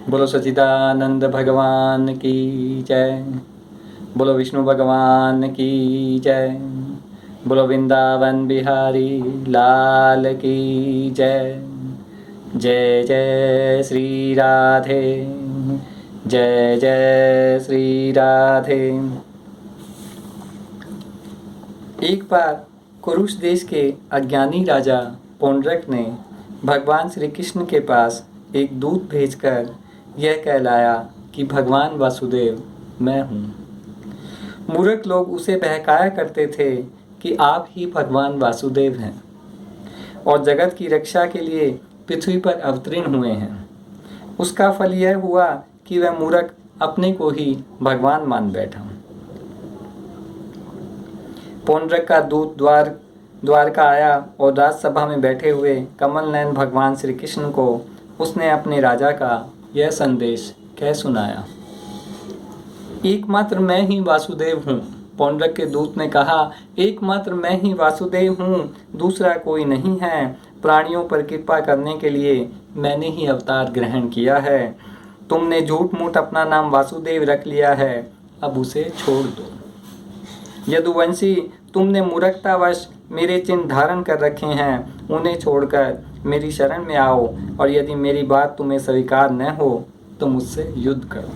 बोलो सच्चिदानंद भगवान की जय। बोलो विष्णु भगवान की जय। बोलो वृंदावन बिहारी लाल की जय। जय जय श्री राधे, जय जय श्री राधे। एक बार कुरुष देश के अज्ञानी राजा पौंड्रक ने भगवान श्री कृष्ण के पास एक दूत भेजकर यह कहलाया कि भगवान वासुदेव मैं हूँ। मूर्ख लोग उसे बहकाया करते थे कि आप ही भगवान वासुदेव हैं और जगत की रक्षा के लिए पृथ्वी पर अवतीर्ण हुए हैं। उसका फल यह हुआ कि वह मूर्ख अपने को ही भगवान मान बैठा। पौंड्रक का दूत द्वारका आया और राजसभा में बैठे हुए कमल नयन भगवान श्री कृष्ण को उसने अपने राजा का यह संदेश कह सुनाया। एकमात्र मैं ही वासुदेव हूँ। पौंड्रक के दूत ने कहा, एकमात्र मैं ही वासुदेव हूँ, दूसरा कोई नहीं है। प्राणियों पर कृपा करने के लिए मैंने ही अवतार ग्रहण किया है। तुमने झूठ मूठ अपना नाम वासुदेव रख लिया है, अब उसे छोड़ दो। यदुवंशी, तुमने मूर्खतावश मेरे चिन्ह धारण कर रखे हैं, उन्हें छोड़कर मेरी शरण में आओ और यदि मेरी बात तुम्हें स्वीकार न हो तो मुझसे युद्ध करो।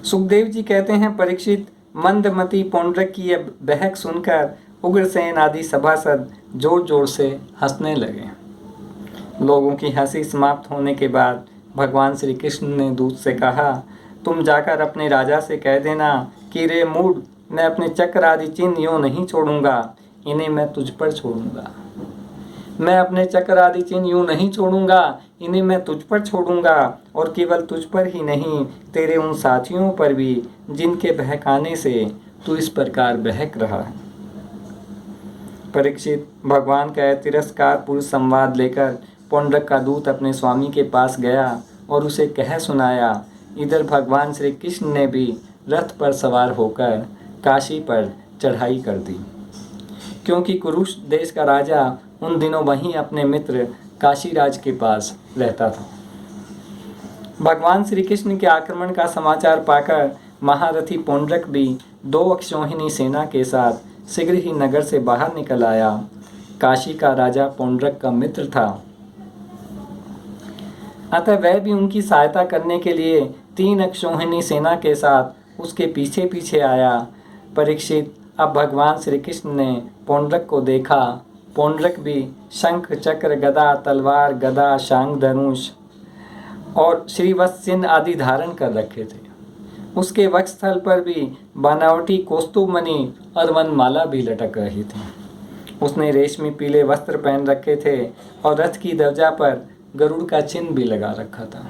सुखदेव जी कहते हैं, परीक्षित, मंदमती पौंड्रक की यह बहक सुनकर उग्रसेन आदि सभासद जोर जोर से हंसने लगे। लोगों की हंसी समाप्त होने के बाद भगवान श्री कृष्ण ने दूत से कहा, तुम जाकर अपने राजा से कह देना कि रे मूढ़, मैं अपने चक्र आदि चिन्ह यूँ नहीं छोड़ूंगा, इन्हें मैं तुझ पर छोड़ूंगा। मैं अपने चक्र आदि चिन्ह यूँ नहीं छोड़ूंगा, इन्हें मैं तुझ पर छोड़ूंगा और केवल तुझ पर ही नहीं, तेरे उन साथियों पर भी जिनके बहकाने से तू इस प्रकार बहक रहा है। परीक्षित, भगवान का तिरस्कार पूर्ण संवाद लेकर पौंड्रक का दूत अपने स्वामी के पास गया और उसे कह सुनाया। इधर भगवान श्री कृष्ण ने भी रथ पर सवार होकर काशी पर चढ़ाई कर दी, क्योंकि कुरुष देश का राजा उन दिनों वहीं अपने मित्र काशीराज के पास रहता था। भगवान श्री कृष्ण के आक्रमण का समाचार पाकर महारथी पौंड्रक भी 2 अक्षौहिणी सेना के साथ शीघ्र ही नगर से बाहर निकल आया। काशी का राजा पौंड्रक का मित्र था, अतः वह भी उनकी सहायता करने के लिए 3 अक्षौहिणी सेना के साथ उसके पीछे पीछे आया। परीक्षित, अब भगवान श्री कृष्ण ने पौंड्रक को देखा। पौंड्रक भी शंख चक्र गदा तलवार गदा शांग धनुष और श्रीवत्स चिन्ह आदि धारण कर रखे थे। उसके वक्षस्थल पर भी बनावटी कौस्तुभमणि और वनमाला भी लटक रही थी। उसने रेशमी पीले वस्त्र पहन रखे थे और रथ की ध्वजा पर गरुड़ का चिन्ह भी लगा रखा था।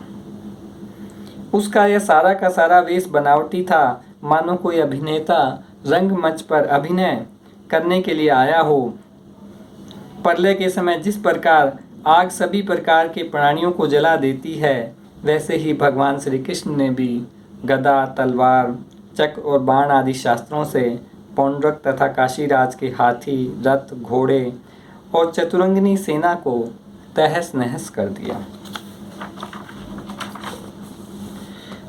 उसका यह सारा का सारा वेश बनावटी था, मानो कोई अभिनेता रंगमंच पर अभिनय करने के लिए आया हो। प्रलय के समय जिस प्रकार आग सभी प्रकार के प्राणियों को जला देती है, वैसे ही भगवान श्री कृष्ण ने भी गदा तलवार चक्र और बाण आदि शास्त्रों से पौंड्रक तथा काशीराज के हाथी रथ घोड़े और चतुरंगिनी सेना को तहस नहस कर दिया।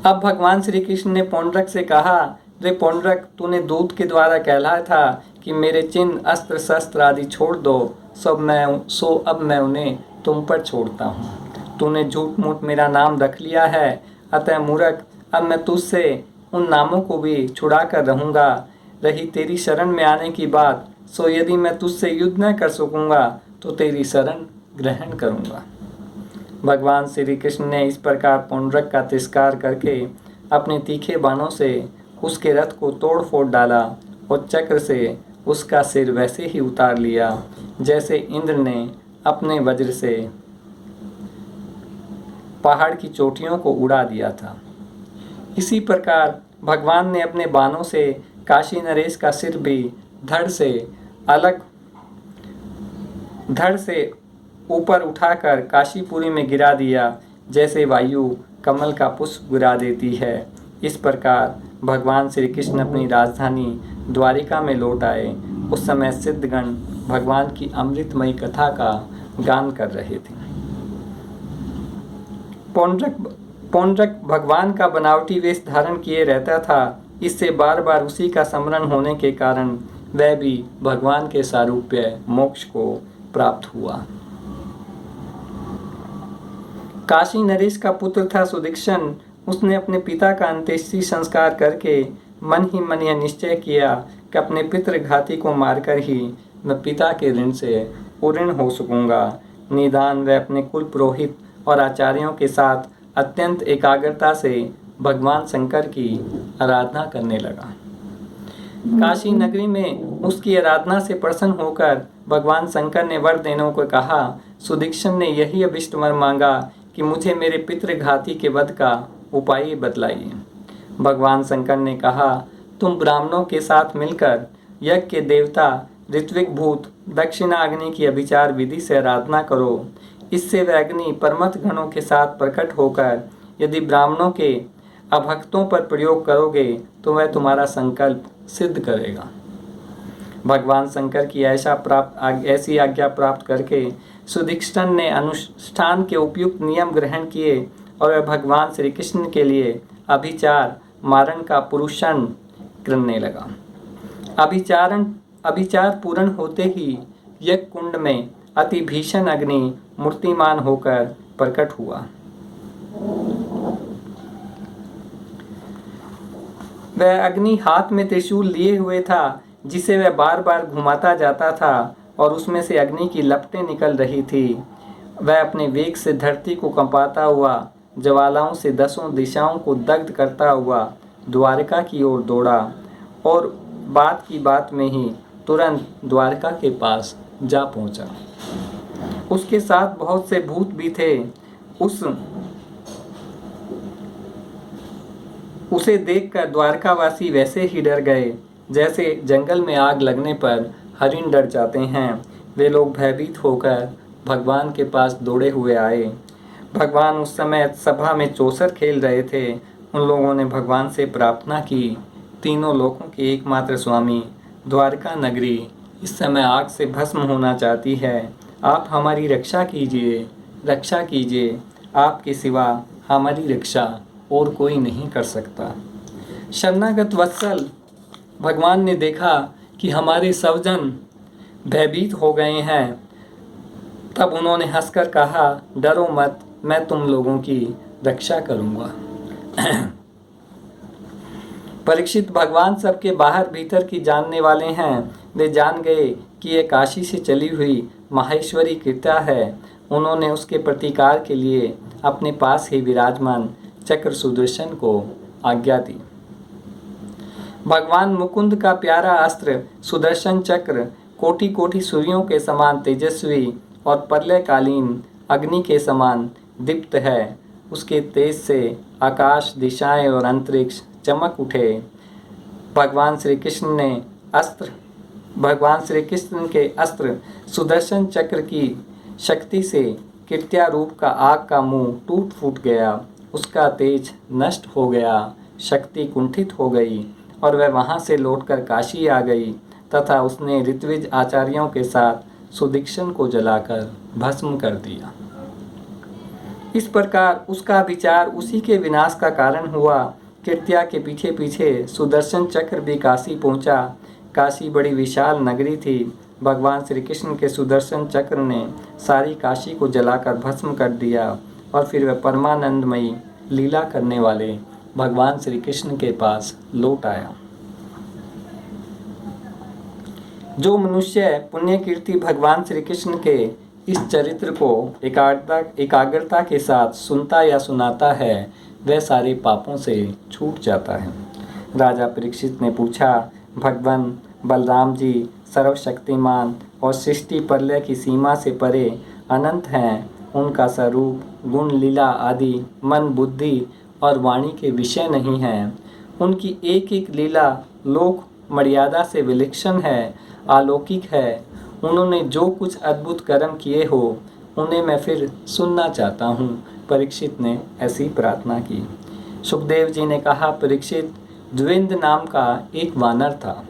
अब भगवान श्री कृष्ण ने पौंड्रक से कहा, रे पौंड्रक, तूने दूत के द्वारा कहलाया था कि मेरे चिन्ह अस्त्र शस्त्र आदि छोड़ दो, अब मैं उन्हें तुम पर छोड़ता हूँ। तूने झूठ मूठ मेरा नाम रख लिया है, अतः मूर्ख, अब मैं तुझसे उन नामों को भी छुड़ा कर रहूँगा। रही तेरी शरण में आने की बात, सो यदि मैं तुझसे युद्ध न कर सकूँगा तो तेरी शरण ग्रहण करूँगा। भगवान श्री कृष्ण ने इस प्रकार पौंड्रक का तिरस्कार करके अपने तीखे बाणों से उसके रथ को तोड़ फोड़ डाला और चक्र से उसका सिर वैसे ही उतार लिया जैसे इंद्र ने अपने वज्र से पहाड़ की चोटियों को उड़ा दिया था। इसी प्रकार भगवान ने अपने बाणों से काशी नरेश का सिर भी धड़ से ऊपर उठाकर काशीपुरी में गिरा दिया, जैसे वायु कमल का पुष्प गिरा देती है। इस प्रकार भगवान श्री कृष्ण अपनी राजधानी द्वारिका में लौट आए उस समय सिद्धगण भगवान की अमृतमयी कथा का गान कर रहे थे। पौंड्रक भगवान का बनावटी वेश धारण किए रहता था। इससे बार बार उसी का स्मरण होने के कारण वह भी भगवान के सारूप्य मोक्ष को प्राप्त हुआ। काशी नरेश का पुत्र था सुदीक्षण। उसने अपने पिता का अंत्येष्टि संस्कार करके मन ही मन यह निश्चय किया कि अपने पितृघाती को मारकर ही मैं पिता के ऋण से उऋण हो सकूंगा। निदान वह अपने कुल पुरोहित और आचार्यों के साथ अत्यंत एकाग्रता से भगवान शंकर की आराधना करने लगा। काशी नगरी में उसकी आराधना से प्रसन्न होकर भगवान शंकर ने वर देने को कहा। सुदीक्षण ने यही अभिष्ट वर मांगा कि मुझे मेरे पितृघाती के वध का उपाय बतलाइए। भगवान शंकर ने कहा, तुम ब्राह्मणों के साथ मिलकर यज्ञ के देवता ऋत्विक भूत दक्षिणाग्नि की अभिचार विधि से आराधना करो। इससे वह अग्नि परमत गणों के साथ प्रकट होकर यदि ब्राह्मणों के अभक्तों पर प्रयोग करोगे तो वह तुम्हारा संकल्प सिद्ध करेगा। भगवान शंकर की ऐसी आज्ञा प्राप्त करके सुदीक्षण ने अनुष्ठान के उपयुक्त नियम ग्रहण किए और वह भगवान श्री कृष्ण के लिए अभिचार मारण का पुरुषण करने लगा। अभिचार पूर्ण होते ही यज्ञ कुंड में अति भीषण अग्नि मूर्तिमान होकर प्रकट हुआ। वह अग्नि हाथ में त्रिशूल लिए हुए था, जिसे वह बार बार घुमाता जाता था और उसमें से अग्नि की लपटें निकल रही थी। वह अपने वेग से धरती को कंपाता हुआ ज्वालाओं से 10 दिशाओं को दग्ध करता हुआ द्वारका की ओर दौड़ा और बात की बात में ही तुरंत द्वारका के पास जा पहुंचा। उसके साथ बहुत से भूत भी थे। उसे देखकर द्वारकावासी वैसे ही डर गए जैसे जंगल में आग लगने पर हरिण डर जाते हैं। वे लोग भयभीत होकर भगवान के पास दौड़े हुए आए। भगवान उस समय सभा में चौसर खेल रहे थे। उन लोगों ने भगवान से प्रार्थना की, तीनों लोकों के एकमात्र स्वामी, द्वारका नगरी इस समय आग से भस्म होना चाहती है। आप हमारी रक्षा कीजिए। आपके सिवा हमारी रक्षा और कोई नहीं कर सकता। शरणागत वत्सल भगवान ने देखा कि हमारे सवजन भयभीत हो गए हैं। तब उन्होंने हंसकर कहा, डरो मत, मैं तुम लोगों की रक्षा करूंगा। परीक्षित भगवान सबके बाहर भीतर की जानने वाले हैं। वे जान गए कि यह काशी से चली हुई माहेश्वरी कृत्या है। उन्होंने उसके प्रतिकार के लिए अपने पास ही विराजमान चक्र सुदर्शन को आज्ञा दी। भगवान मुकुंद का प्यारा अस्त्र सुदर्शन चक्र कोटि कोटि सूर्यों के समान तेजस्वी और प्रलयकालीन अग्नि के समान दीप्त है। उसके तेज से आकाश, दिशाएं और अंतरिक्ष चमक उठे। भगवान श्री कृष्ण के अस्त्र सुदर्शन चक्र की शक्ति से कृत्या रूप का आग का मुंह टूट फूट गया। उसका तेज नष्ट हो गया, शक्ति कुंठित हो गई और वह वहां से लौटकर काशी आ गई तथा उसने ऋत्विज आचार्यों के साथ सुदीक्षण को जलाकर भस्म कर दिया। इस प्रकार उसका विचार उसी के विनाश का कारण हुआ। कृत्या के पीछे पीछे सुदर्शन चक्र भी काशी पहुंचा। काशी बड़ी विशाल नगरी थी। भगवान श्री कृष्ण के सुदर्शन चक्र ने सारी काशी को जलाकर भस्म कर दिया और फिर वह परमानंदमयी लीला करने वाले भगवान श्री कृष्ण के पास लौट आया। जो मनुष्य पुण्य कीर्ति भगवान श्री कृष्ण के इस चरित्र को एकाग्रता के साथ सुनता या सुनाता है, वह सारे पापों से छूट जाता है। राजा परीक्षित ने पूछा, भगवान बलराम जी सर्वशक्तिमान और सृष्टि प्रलय की सीमा से परे अनंत हैं। उनका स्वरूप, गुण, लीला आदि मन, बुद्धि और वाणी के विषय नहीं हैं। उनकी एक एक लीला लोक मर्यादा से विलक्षण है, अलौकिक है। उन्होंने जो कुछ अद्भुत कर्म किए हो उन्हें मैं फिर सुनना चाहता हूँ। परीक्षित ने ऐसी प्रार्थना की। सुखदेव जी ने कहा, परीक्षित, द्विंद नाम का एक वानर था।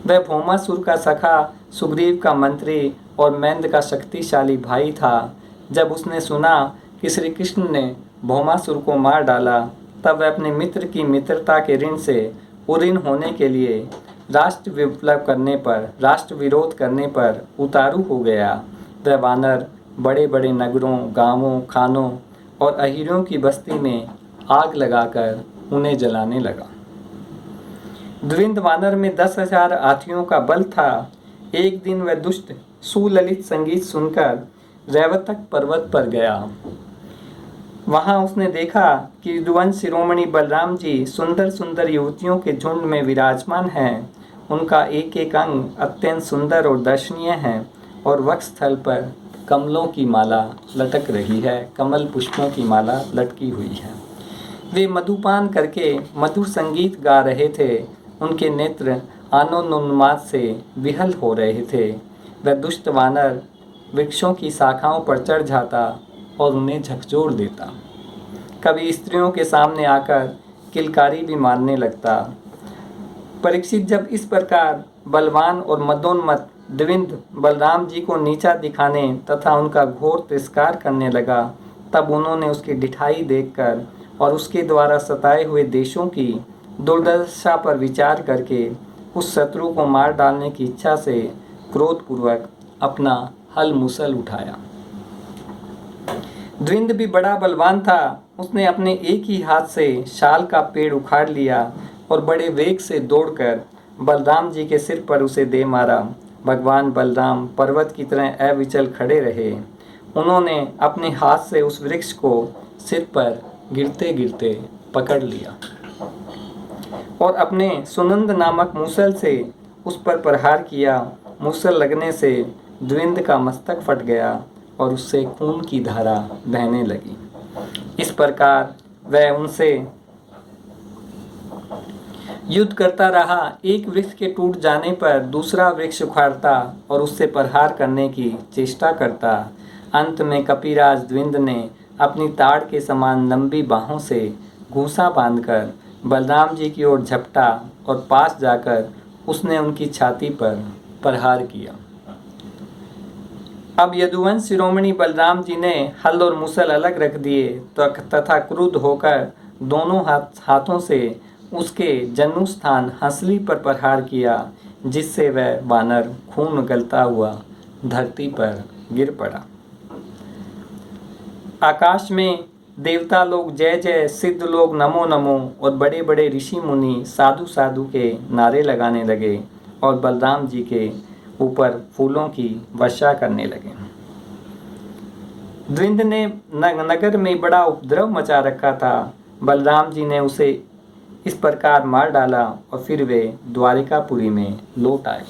वह भौमासुर का सखा, सुग्रीव का मंत्री और मैंद का शक्तिशाली भाई था। जब उसने सुना कि श्री कृष्ण ने भौमासुर को मार डाला, तब वह अपने मित्र की मित्रता के ऋण से उऋण होने के लिए राष्ट्र विरोध करने पर उतारू हो गया। वह वानर बड़े बड़े नगरों, गांवों, खानों और अहीरों की बस्ती में आग लगाकर उन्हें जलाने लगा। द्विंद वानर में 10,000 हाथियों का बल था। एक दिन वह दुष्ट सुललित संगीत सुनकर रैवतक पर्वत पर गया। वहां उसने देखा कि यदुवंश शिरोमणि बलराम जी सुंदर सुंदर युवतियों के झुंड में विराजमान हैं। उनका एक एक अंग अत्यंत सुंदर और दर्शनीय है और वक्षस्थल पर कमलों की माला लटक रही है, कमल पुष्पों की माला लटकी हुई है। वे मधुपान करके मधुर संगीत गा रहे थे। उनके नेत्र आनंदोन्माद से विहल हो रहे थे। वह दुष्ट वानर वृक्षों की शाखाओं पर चढ़ जाता और उन्हें झकझोर देता। कभी स्त्रियों के सामने आकर किलकारी भी मारने लगता। परीक्षित जब इस प्रकार बलवान और मदोन्मत्त द्विंद बलराम जी को नीचा दिखाने तथा उनका घोर तिरस्कार करने लगा, तब उन्होंने उसकी ढिठाई देखकर और उसके द्वारा सताए हुए देशों की दुर्दशा पर विचार करके उस शत्रु को मार डालने की इच्छा से क्रोधपूर्वक अपना हल मूसल उठाया। द्विंद भी बड़ा बलवान था। उसने अपने एक ही हाथ से शाल का पेड़ उखाड़ लिया और बड़े वेग से दौड़कर बलराम जी के सिर पर उसे दे मारा। भगवान बलराम पर्वत की तरह अविचल खड़े रहे। उन्होंने अपने हाथ से उस वृक्ष को सिर पर गिरते गिरते पकड़ लिया और अपने सुनंद नामक मूसल से उस पर प्रहार किया। मूसल लगने से द्विंद का मस्तक फट गया और उससे खून की धारा बहने लगी। इस प्रकार वह उनसे युद्ध करता रहा। एक वृक्ष के टूट जाने पर दूसरा वृक्ष उखाड़ता और उससे प्रहार करने की चेष्टा करता। अंत में कपिराज द्विंद ने अपनी ताड़ के समान लंबी बाहों से घूंसा बांधकर बलराम जी की ओर झपटा और पास जाकर उसने उनकी छाती पर प्रहार किया। अब यदुवंश शिरोमणि बलराम जी ने हल और मूसल अलग रख दिए तथा क्रुद्ध होकर दोनों हाथों से उसके जनु स्थान हंसली पर प्रहार किया, जिससे वह वानर खून उगलता हुआ धरती पर गिर पड़ा। आकाश में देवता लोग जय जय, सिद्ध लोग नमो नमो और बड़े बड़े ऋषि मुनि साधु साधु के नारे लगाने लगे और बलराम जी के ऊपर फूलों की वर्षा करने लगे। द्विंद ने नगर में बड़ा उपद्रव मचा रखा था। बलराम जी ने उसे इस प्रकार मार डाला और फिर वे द्वारिकापुरी में लौट आए।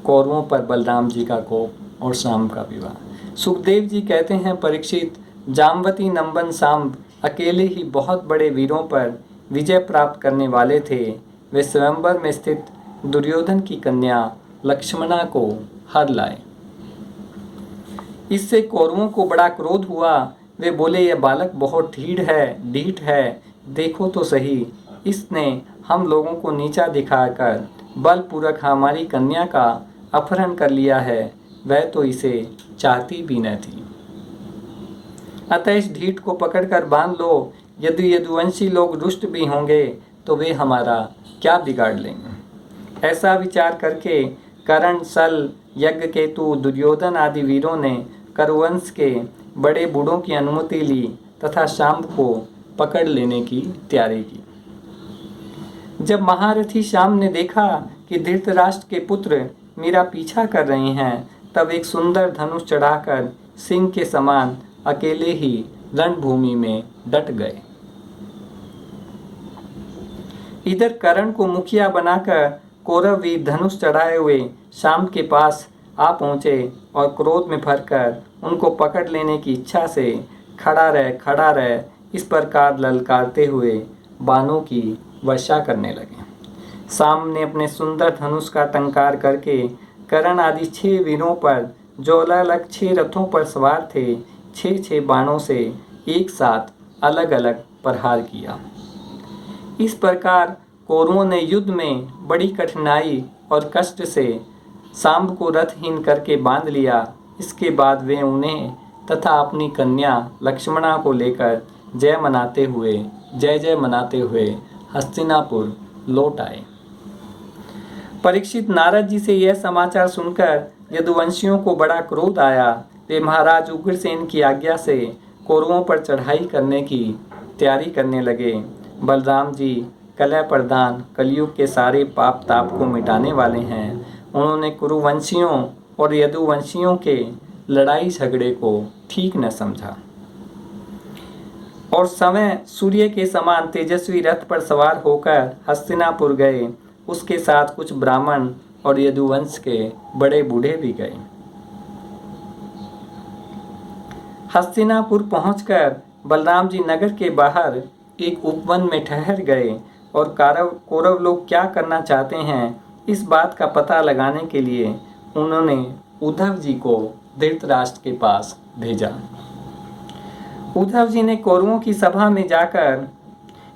कौरवों पर बलराम जी का कोप और शाम का विवाह। सुखदेव जी कहते हैं, परीक्षित, जामवती नंबन सांब अकेले ही बहुत बड़े वीरों पर विजय प्राप्त करने वाले थे। वे स्वयंवर में स्थित दुर्योधन की कन्या लक्ष्मणा को हर लाए। इससे कौरवों को बड़ा क्रोध हुआ। वे बोले, यह बालक बहुत ढीठ है, देखो तो सही, इसने हम लोगों को नीचा दिखाकर बलपूर्वक हमारी कन्या का अपहरण कर लिया है। वह तो इसे चाहती भी न थी। अतः इस ढीठ को पकड़कर बांध लो। यदि यदुवंशी लोग रुष्ट भी होंगे तो वे हमारा क्या बिगाड़ लेंगे। ऐसा विचार करके कर्ण, सल, यज्ञकेतु, दुर्योधन आदि वीरों ने करुवंश के बड़े बूढ़ों की अनुमति ली तथा शांब को पकड़ लेने की तैयारी की। जब महारथी शाम ने देखा कि धृतराष्ट्र के पुत्र मेरा पीछा कर रहे हैं, तब एक सुंदर धनुष चढ़ाकर सिंह के समान अकेले ही रणभूमि में डट गए। इधर कर्ण को मुखिया बनाकर कौरव वीर धनुष चढ़ाए हुए शाम के पास आ पहुँचे और क्रोध में भरकर उनको पकड़ लेने की इच्छा से खड़ा रह इस प्रकार ललकारते हुए बाणों की वर्षा करने लगे। शाम ने अपने सुंदर धनुष का टंकार करके कर्ण आदि 6 वीरों पर, जो अलग अलग 6 रथों पर सवार थे, 6 बाणों से एक साथ अलग अलग प्रहार किया। इस प्रकार कौरवों ने युद्ध में बड़ी कठिनाई और कष्ट से सांब को रथहीन करके बांध लिया। इसके बाद वे उन्हें तथा अपनी कन्या लक्ष्मणा को लेकर जय मनाते हुए हस्तिनापुर लौट आए। परीक्षित नारद जी से यह समाचार सुनकर यदुवंशियों को बड़ा क्रोध आया। वे महाराज उग्रसेन की आज्ञा से कौरवों पर चढ़ाई करने की तैयारी करने लगे। बलराम जी कलह प्रधान कलयुग के सारे पाप ताप को मिटाने वाले हैं। उन्होंने कुरुवंशियों और यदुवंशियों के लड़ाई झगड़े को ठीक न समझा और समय सूर्य के समान तेजस्वी रथ पर सवार होकर हस्तिनापुर गए। उसके साथ कुछ ब्राह्मण और यदुवंश के बड़े बूढ़े भी गए। हस्तिनापुर पहुंचकर बलराम जी नगर के बाहर एक उपवन में ठहर गए और कौरव लोग क्या करना चाहते हैं इस बात का पता लगाने के लिए उन्होंने उद्धव जी को धृतराष्ट्र के पास भेजा। उद्धव जी ने कौरवों की सभा में जाकर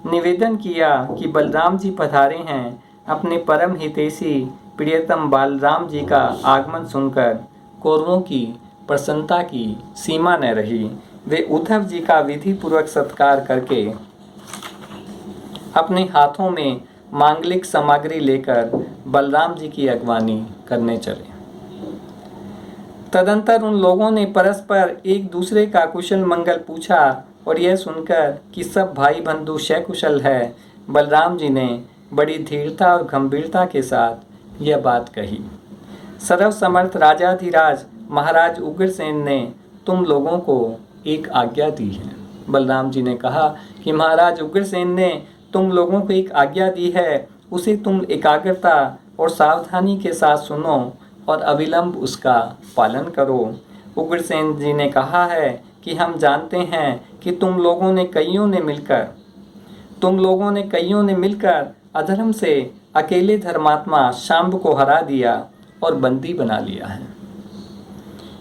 निवेदन किया कि बलराम जी पधारे हैं। अपने परम हितैषी प्रियतम बलराम जी का आगमन सुनकर कौरवों की प्रसन्नता की सीमा न रही। वे उद्धव जी का विधि पूर्वक सत्कार करके अपने हाथों में मांगलिक सामग्री लेकर बलराम जी की अगवानी करने चले। तदंतर उन लोगों ने परस्पर एक दूसरे का कुशल मंगल पूछा और यह सुनकर कि सब भाई बंधु सकुशल है, बलराम जी ने बड़ी धीरता और गंभीरता के साथ यह बात कही। सर्वसमर्थ राजाधिराज महाराज उग्रसेन ने तुम लोगों को एक आज्ञा दी है। बलराम जी ने कहा कि महाराज उग्रसेन ने तुम लोगों को एक आज्ञा दी है, उसे तुम एकाग्रता और सावधानी के साथ सुनो और अविलंब उसका पालन करो। उग्रसेन जी ने कहा है कि हम जानते हैं कि तुम लोगों ने कईयों ने मिलकर अधर्म से अकेले धर्मात्मा शांब को हरा दिया और बंदी बना लिया है।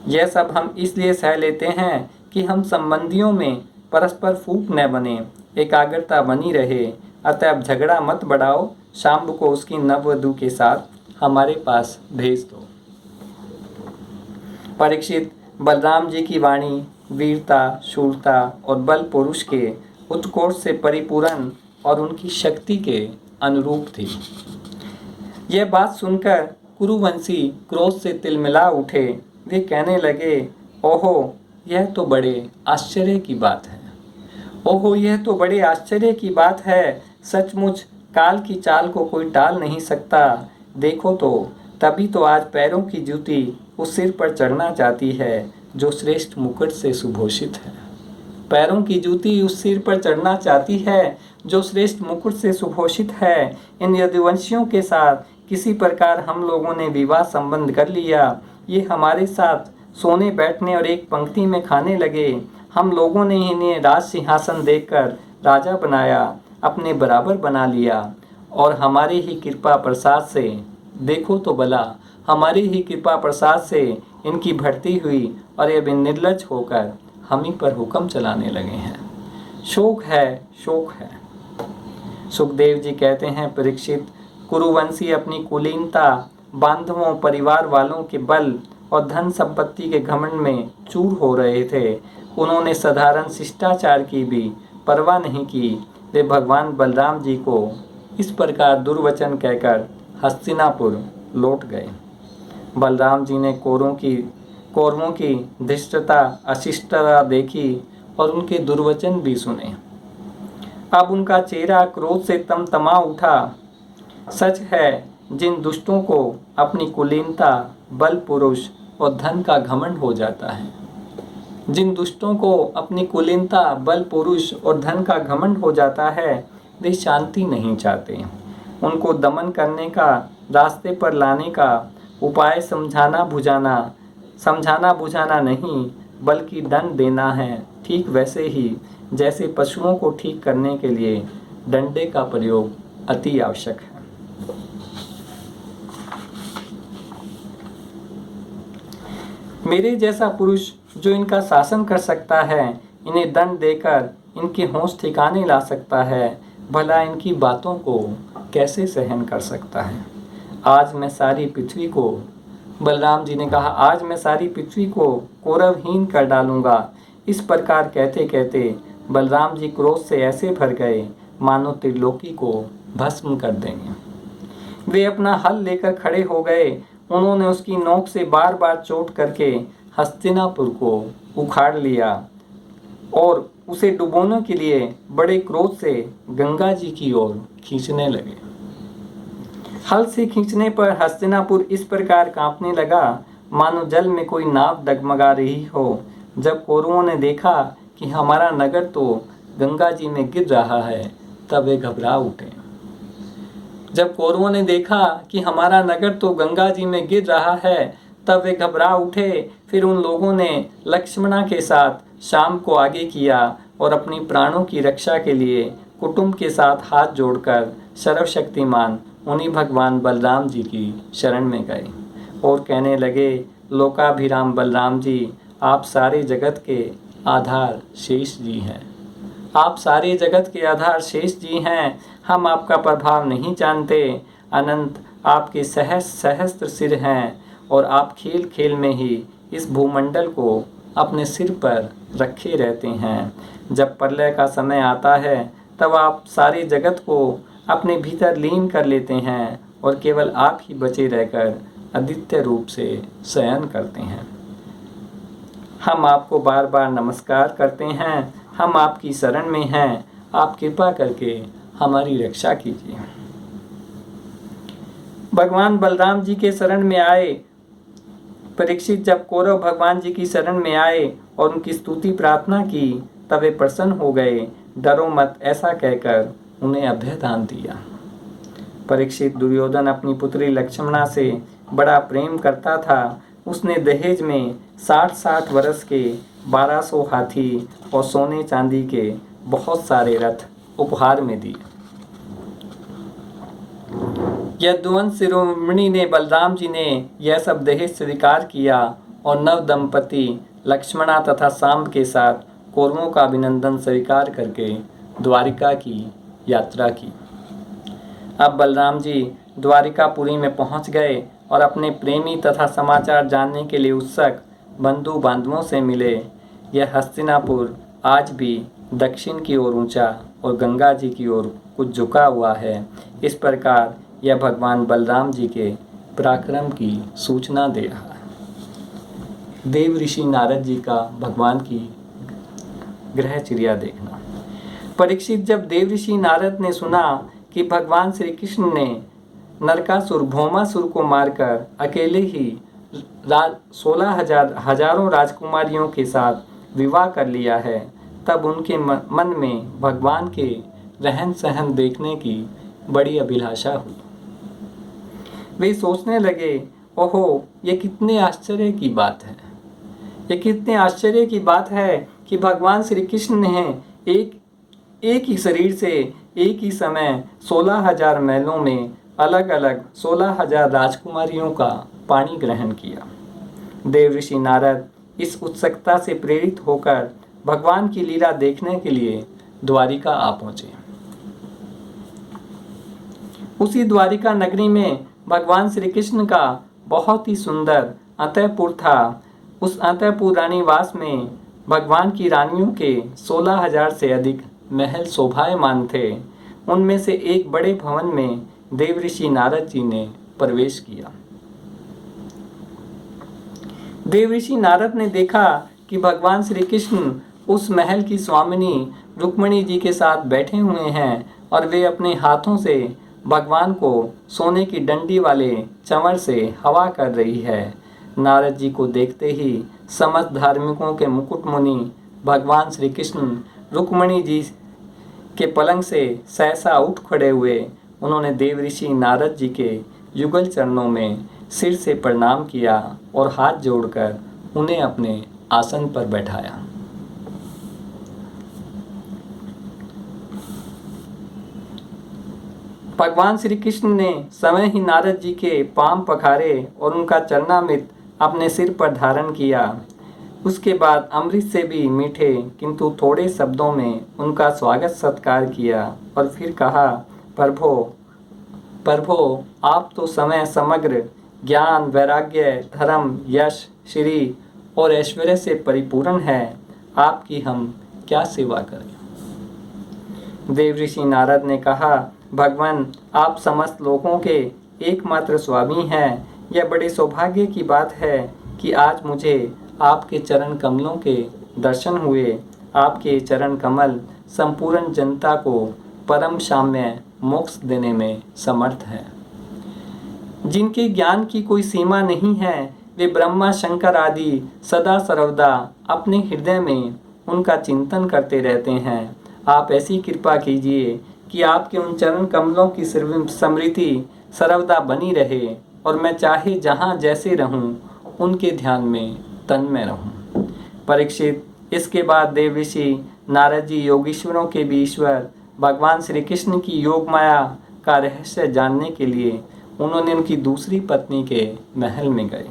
यह सब हम इसलिए सह लेते हैं कि हम संबंधियों में परस्पर फूट न बने, एकाग्रता बनी रहे। अतः झगड़ा मत बढ़ाओ, शांब को उसकी नववधू के साथ हमारे पास भेज दो। परीक्षित, बलराम जी की वाणी वीरता, शूरता और बल पुरुष के उत्कर्ष से परिपूर्ण और उनकी शक्ति के अनुरूप थी। यह बात सुनकर कुरुवंशी क्रोध से तिलमिला उठे। वे कहने लगे, ओहो यह तो बड़े आश्चर्य की बात है। ओहो यह तो बड़े आश्चर्य की बात है। सचमुच काल की चाल को कोई टाल नहीं सकता। देखो तो, तभी तो आज पैरों की जूती उस सिर पर चढ़ना चाहती है जो श्रेष्ठ मुकुट से सुभूषित है। पैरों की जूती उस सिर पर चढ़ना चाहती है जो श्रेष्ठ मुकुट से सुभूषित है। इन यदुवंशियों के साथ किसी प्रकार हम लोगों ने विवाह संबंध कर लिया। ये हमारे साथ सोने बैठने और एक पंक्ति में खाने लगे। हम लोगों ने इन्हें राज सिंहासन देकर राजा बनाया, अपने बराबर बना लिया और हमारी ही कृपा प्रसाद से, देखो तो भला, हमारी ही कृपा प्रसाद से इनकी बढ़ती हुई और ये निर्लज होकर हम ही पर हुक्म चलाने लगे हैं। शोक है, शोक है। सुखदेव जी कहते हैं, परीक्षित, कुरुवंशी अपनी कुलीनता, बांधवों, परिवार वालों के बल और धन संपत्ति के घमंड में चूर हो रहे थे। उन्होंने साधारण शिष्टाचार की भी परवाह नहीं की। वे भगवान बलराम जी को इस प्रकार दुर्वचन कहकर हस्तिनापुर लौट गए। बलराम जी ने कौरवों की धृष्टता, अशिष्टता देखी और उनके दुर्वचन भी सुने। अब उनका चेहरा क्रोध से तमतमा उठा। सच है, जिन दुष्टों को अपनी कुलीनता, बल, पुरुष और धन का घमंड हो जाता है, जिन दुष्टों को अपनी कुलीनता, बल, पुरुष और धन का घमंड हो जाता है, वे शांति नहीं चाहते। उनको दमन करने का, रास्ते पर लाने का उपाय समझाना बुझाना नहीं, बल्कि दंड देना है। ठीक वैसे ही जैसे पशुओं को ठीक करने के लिए डंडे का प्रयोग अति आवश्यक है। मेरे जैसा पुरुष जो इनका शासन कर सकता है, इन्हें दंड देकर इनके होश ठिकाने ला सकता है। भला इनकी बातों को कैसे सहन कर सकता है। आज मैं सारी पृथ्वी को, बलराम जी ने कहा, आज मैं सारी पृथ्वी को कौरवहीन कर डालूंगा। इस प्रकार कहते कहते बलराम जी क्रोध से ऐसे भर गए मानो त्रिलोकी को भस्म कर देंगे। वे अपना हल लेकर खड़े हो गए। उन्होंने उसकी नोक से बार बार चोट करके हस्तिनापुर को उखाड़ लिया और उसे डुबोने के लिए बड़े क्रोध से गंगा जी की ओर खींचने लगे। हल से खींचने पर हस्तिनापुर इस प्रकार कांपने लगा मानो जल में कोई नाव डगमगा रही हो। जब कौरवों ने देखा कि हमारा नगर तो गंगा जी में गिर रहा है, तब वे घबरा उठे। जब कौरवों ने देखा कि हमारा नगर तो गंगा जी में गिर रहा है, तब वे घबरा उठे। फिर उन लोगों ने लक्ष्मणा के साथ शाम को आगे किया और अपनी प्राणों की रक्षा के लिए कुटुंब के साथ हाथ जोड़कर सर्वशक्तिमान उन्हीं भगवान बलराम जी की शरण में गए और कहने लगे, लोकाभिराम बलराम जी, आप सारे जगत के आधार शेष जी हैं। आप सारे जगत के आधार शेष जी हैं। हम आपका प्रभाव नहीं जानते। अनंत आपके सहस्त्र सिर हैं और आप खेल खेल में ही इस भूमंडल को अपने सिर पर रखे रहते हैं। जब प्रलय का समय आता है, तब आप सारे जगत को अपने भीतर लीन कर लेते हैं और केवल आप ही बचे रहकर अद्वितीय रूप से शयन करते हैं। हम आपको बार बार नमस्कार करते हैं। हम आपकी शरण में हैं। आप कृपा करके हमारी रक्षा कीजिए। भगवान बलराम जी के शरण में आए परीक्षित जब कौरव भगवान जी की शरण में आए और उनकी स्तुति प्रार्थना की, तब वे प्रसन्न हो गए। डरो मत, ऐसा कहकर उन्हें अभय दान दिया। परीक्षित दुर्योधन अपनी पुत्री लक्ष्मणा से बड़ा प्रेम करता था। उसने दहेज में 60-60 वर्ष के 1200 हाथी और सोने चांदी के बहुत सारे रथ उपहार में दिए। यदुवंश शिरोमणि ने बलराम जी ने यह सब दहेज स्वीकार किया और नव दंपति लक्ष्मणा तथा शाम के साथ कौरवों का अभिनंदन स्वीकार करके द्वारिका की यात्रा की। अब बलराम जी द्वारिकापुरी में पहुंच गए और अपने प्रेमी तथा समाचार जानने के लिए उत्सुक बंधु बांधवों से मिले। यह हस्तिनापुर आज भी दक्षिण की ओर ऊंचा और गंगा जी की ओर कुछ झुका हुआ है। इस प्रकार यह भगवान बलराम जी के पराक्रम की सूचना दे रहा है। देव ऋषि नारद जी का भगवान की ग्रहचर्या देखना। परीक्षित जब देव ऋषि नारद ने सुना कि भगवान श्री कृष्ण ने नरकासुर भौमासुर को मारकर अकेले ही 16,000 हजारों राजकुमारियों के साथ विवाह कर लिया है, तब उनके मन में भगवान के रहन सहन देखने की बड़ी अभिलाषा हुई। वे सोचने लगे, ओहो, ये कितने आश्चर्य की बात है। ये कितने आश्चर्य की बात है कि भगवान श्री कृष्ण ने एक ही शरीर से एक ही समय 16,000 महलों में अलग अलग 16,000 राजकुमारियों का पानी ग्रहण किया। देव ऋषि नारद इस उत्सुकता से प्रेरित होकर भगवान की लीला देखने के लिए द्वारिका आ पहुंचे। उसी द्वारिका नगरी में भगवान श्री कृष्ण का बहुत ही सुंदर अंतःपुर था। उस अंतःपुर रानीवास में भगवान की रानियों के 16,000 से अधिक महल शोभायमान थे। उनमें से एक बड़े भवन में देव ऋषि नारद जी ने प्रवेश किया। देव ऋषि नारद ने देखा कि भगवान श्री कृष्ण उस महल की स्वामिनी रुक्मिणी जी के साथ बैठे हुए हैं और वे अपने हाथों से भगवान को सोने की डंडी वाले चंवर से हवा कर रही है। नारद जी को देखते ही समस्त धार्मिकों के मुकुट मुनि भगवान श्री कृष्ण रुक्मिणी जी के पलंग से सहसा उठ खड़े हुए। उन्होंने देव ऋषि नारद जी के युगल चरणों में सिर से प्रणाम किया और हाथ जोड़कर उन्हें अपने आसन पर बैठाया। भगवान श्री कृष्ण ने समय ही नारद जी के पांव पखारे और उनका चरणामृत अपने सिर पर धारण किया। उसके बाद अमृत से भी मीठे किंतु थोड़े शब्दों में उनका स्वागत सत्कार किया और फिर कहा, प्रभो प्रभो, आप तो समय समग्र ज्ञान, वैराग्य, धर्म, यश, श्री और ऐश्वर्य से परिपूर्ण है। आपकी हम क्या सेवा करें? देवऋषि नारद ने कहा, भगवान, आप समस्त लोगों के एकमात्र स्वामी हैं। यह बड़े सौभाग्य की बात है कि आज मुझे आपके चरण कमलों के दर्शन हुए। आपके चरण कमल संपूर्ण जनता को परम शाम्य मोक्ष देने में समर्थ है। जिनके ज्ञान की कोई सीमा नहीं है, वे ब्रह्मा शंकर आदि सदा सर्वदा अपने हृदय में उनका चिंतन करते रहते हैं। आप ऐसी कृपा कीजिए कि आपके उन चरण कमलों की स्मृति सर्वदा बनी रहे और मैं चाहे जहाँ जैसे रहूं, उनके ध्यान में तन्मय रहूं। परीक्षित, इसके बाद देवऋषि नारद जी योगीश्वरों के भी ईश्वर भगवान श्री कृष्ण की योग माया का रहस्य जानने के लिए उन्होंने उनकी दूसरी पत्नी के महल में गए।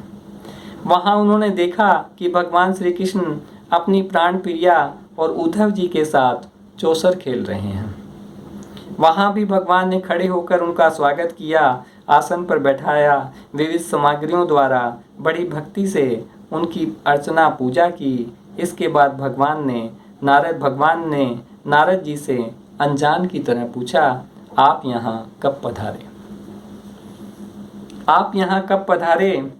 वहां उन्होंने देखा कि भगवान श्री कृष्ण अपनी प्राण प्रिया और उद्धव जी के साथ चौसर खेल रहे हैं। वहां भी भगवान ने खड़े होकर उनका स्वागत किया, आसन पर बैठाया, विविध सामग्रियों द्वारा बड़ी भक्ति से उनकी अर्चना पूजा की। इसके बाद भगवान ने नारद जी से अनजान की तरह पूछा, आप यहाँ कब पधारे? आप यहाँ कब पधारे?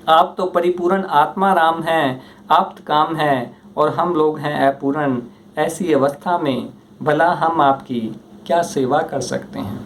आप तो परिपूर्ण आत्मा राम हैं, आप्त काम है और हम लोग हैं अपूर्ण। ऐसी अवस्था में भला हम आपकी क्या सेवा कर सकते हैं?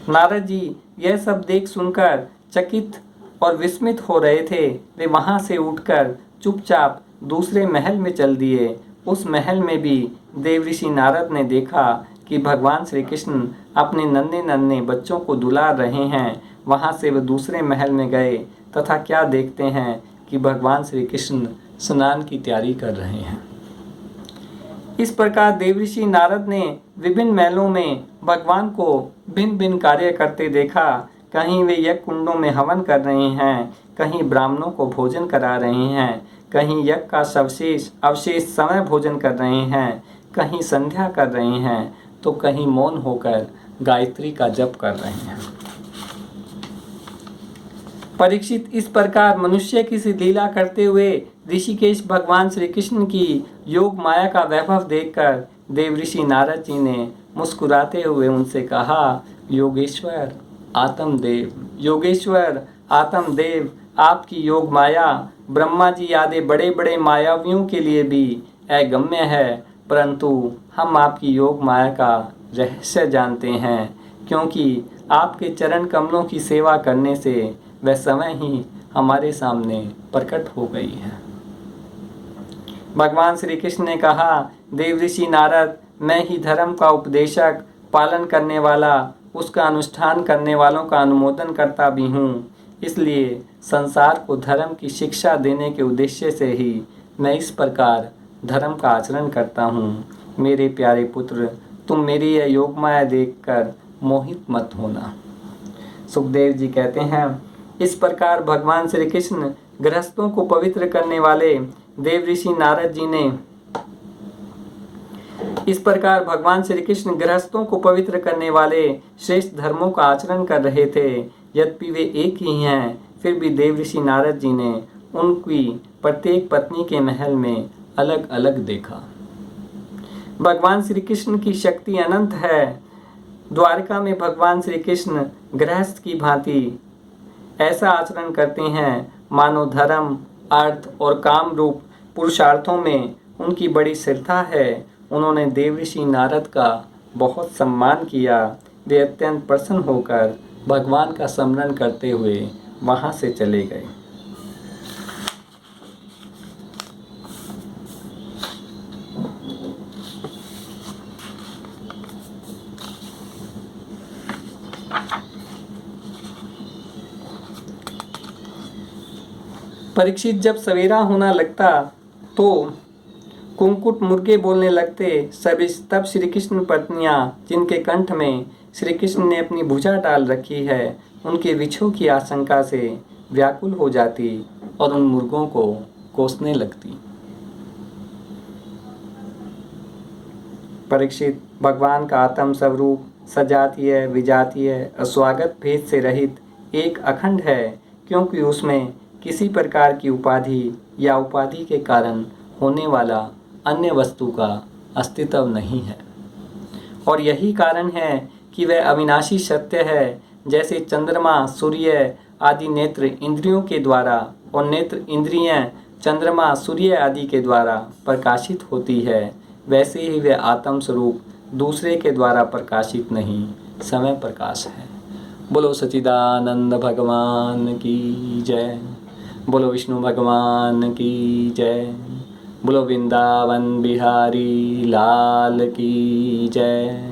नारद जी यह सब देख सुनकर चकित और विस्मित हो रहे थे। वे वहां से उठकर चुपचाप दूसरे महल में चल दिए। उस महल में भी देवऋषि नारद ने देखा कि भगवान श्री कृष्ण अपने नन्हे नन्हे बच्चों को दुलार रहे हैं। वहां से वे दूसरे महल में गए तथा क्या देखते हैं कि भगवान श्री कृष्ण स्नान की तैयारी कर रहे हैं। इस प्रकार देवऋषि नारद ने विभिन्न महलों में भगवान को भिन्न भिन्न कार्य करते देखा। कहीं वे यज्ञ कुंडों में हवन कर रहे हैं, कहीं ब्राह्मणों को भोजन करा रहे हैं, कहीं यज्ञ का अवशेष समय भोजन कर रहे हैं, कहीं संध्या कर रहे हैं, तो कहीं मौन होकर गायत्री का जप कर रहे हैं। परीक्षित, इस प्रकार मनुष्य की सी लीला करते हुए ऋषिकेश भगवान श्री कृष्ण की योग माया का वैभव देखकर देवऋषि नारद जी ने मुस्कुराते हुए उनसे कहा, योगेश्वर आत्मदेव, आपकी योग माया ब्रह्मा जी आदि बड़े बड़े मायावियों के लिए भी अगम्य है, परंतु हम आपकी योग माया का रहस्य जानते हैं, क्योंकि आपके चरण कमलों की सेवा करने से वह समय ही हमारे सामने प्रकट हो गई है। भगवान श्री कृष्ण ने कहा, देवऋषि नारद, मैं ही धर्म का उपदेशक, पालन करने वाला, उसका अनुष्ठान करने वालों का अनुमोदन करता भी हूँ। इसलिए संसार को धर्म की शिक्षा देने के उद्देश्य से ही मैं इस प्रकार धर्म का आचरण करता हूँ। मेरे प्यारे पुत्र, तुम मेरी यह योग माया देखकर मोहित मत होना। सुखदेव जी कहते हैं, इस प्रकार भगवान श्री कृष्ण गृहस्थों को पवित्र करने वाले देवऋषि नारद जी ने श्रेष्ठ धर्मों का आचरण कर रहे थे। यद्यपि वे एक ही हैं, फिर भी देवऋषि नारद जी ने उनकी प्रत्येक पत्नी के महल में अलग अलग देखा। भगवान श्री कृष्ण की शक्ति अनंत है। द्वारका में भगवान श्री कृष्ण गृहस्थ की भांति ऐसा आचरण करते हैं मानो धर्म, अर्थ और काम रूप पुरुषार्थों में उनकी बड़ी श्रद्धा है। उन्होंने देवऋषि नारद का बहुत सम्मान किया। वे अत्यंत प्रसन्न होकर भगवान का स्मरण करते हुए वहां से चले गए। परीक्षित, जब सवेरा होना लगता तो कुंकुट मुर्गे बोलने लगते। तब श्री कृष्ण पत्नियां, जिनके कंठ में श्री कृष्ण ने अपनी भुजा डाल रखी है, उनके विछोह की आशंका से व्याकुल हो जाती और उन मुर्गों को कोसने लगती। परीक्षित, भगवान का आत्म स्वरूप सजातीय, विजातीय, अस्वागत भेद से रहित एक अखंड है, क्योंकि उसमें किसी प्रकार की उपाधि या उपाधि के कारण होने वाला अन्य वस्तु का अस्तित्व नहीं है। और यही कारण है कि वह अविनाशी सत्य है। जैसे चंद्रमा, सूर्य आदि नेत्र इंद्रियों के द्वारा और नेत्र इंद्रियां चंद्रमा, सूर्य आदि के द्वारा प्रकाशित होती है, वैसे ही वह आत्म स्वरूप दूसरे के द्वारा प्रकाशित नहीं, समय प्रकाश है। बोलो सच्चिदानंद भगवान की जय। बोलो विष्णु भगवान की जय। बोलो वृंदावन बिहारी लाल की जय।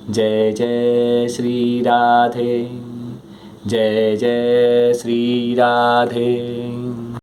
जय जय श्री राधे, जय जय श्री राधे।